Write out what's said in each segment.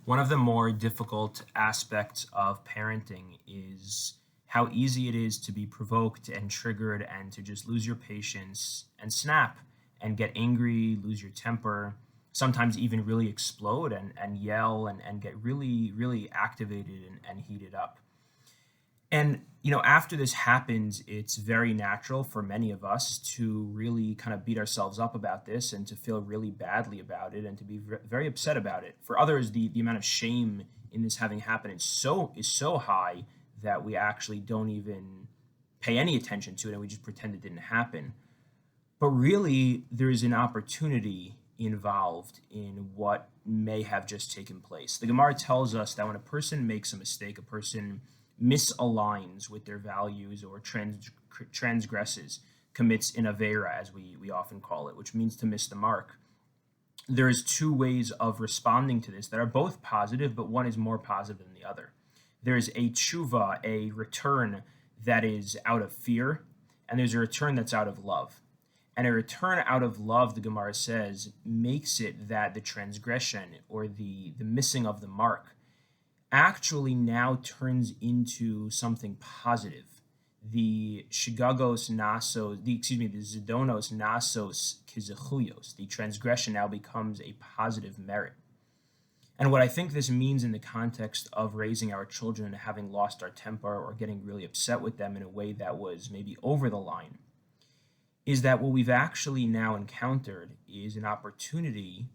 One of the more difficult aspects of parenting is how easy it is to be provoked and triggered and to just lose your patience and snap and get angry, lose your temper, sometimes even really explode and yell and get really, really activated and heated up. And, after this happens, it's very natural for many of us to really kind of beat ourselves up about this and to feel really badly about it and to be very upset about it. For others, the amount of shame in this having happened is so high that we actually don't even pay any attention to it and we just pretend it didn't happen. But really, there is an opportunity involved in what may have just taken place. The Gemara tells us that when a person makes a mistake, a person misaligns with their values or transgresses, commits an avera, as we often call it, which means to miss the mark. There's two ways of responding to this that are both positive, but one is more positive than the other. There's a tshuva, a return that is out of fear, and there's a return that's out of love. And a return out of love, the Gemara says, makes it that the transgression or the missing of the mark actually now turns into something positive. The shigagos nasos, the zidonos nasos kizechuyos, the transgression now becomes a positive merit. And what I think this means in the context of raising our children and having lost our temper or getting really upset with them in a way that was maybe over the line, is that what we've actually now encountered is an opportunity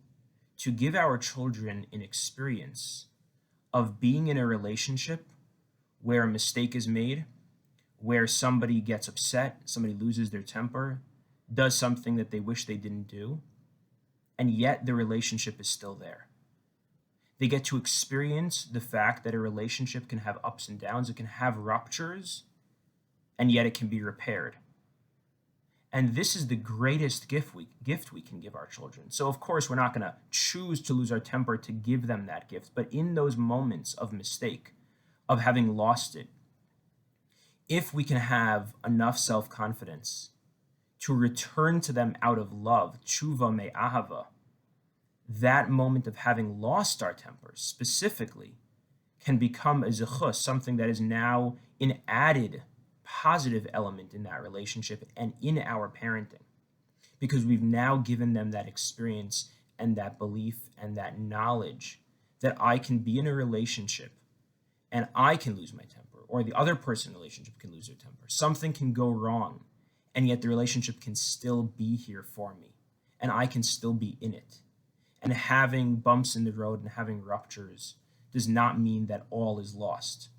to give our children an experience of being in a relationship where a mistake is made, where somebody gets upset, somebody loses their temper, does something that they wish they didn't do, and yet the relationship is still there. They get to experience the fact that a relationship can have ups and downs, it can have ruptures, and yet it can be repaired. And this is the greatest gift we can give our children. So of course, we're not going to choose to lose our temper to give them that gift. But in those moments of mistake, of having lost it, if we can have enough self-confidence to return to them out of love, tshuva me'ahava, that moment of having lost our tempers specifically can become a zechus, something that is now an added positive element in that relationship and in our parenting, because we've now given them that experience and that belief and that knowledge that I can be in a relationship and I can lose my temper, or the other person in the relationship can lose their temper. Something can go wrong, and yet the relationship can still be here for me, and I can still be in it. And having bumps in the road and having ruptures does not mean that all is lost.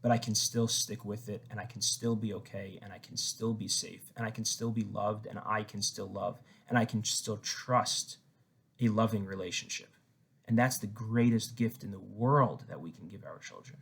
But I can still stick with it, and I can still be okay, and I can still be safe, and I can still be loved, and I can still love, and I can still trust a loving relationship. And that's the greatest gift in the world that we can give our children.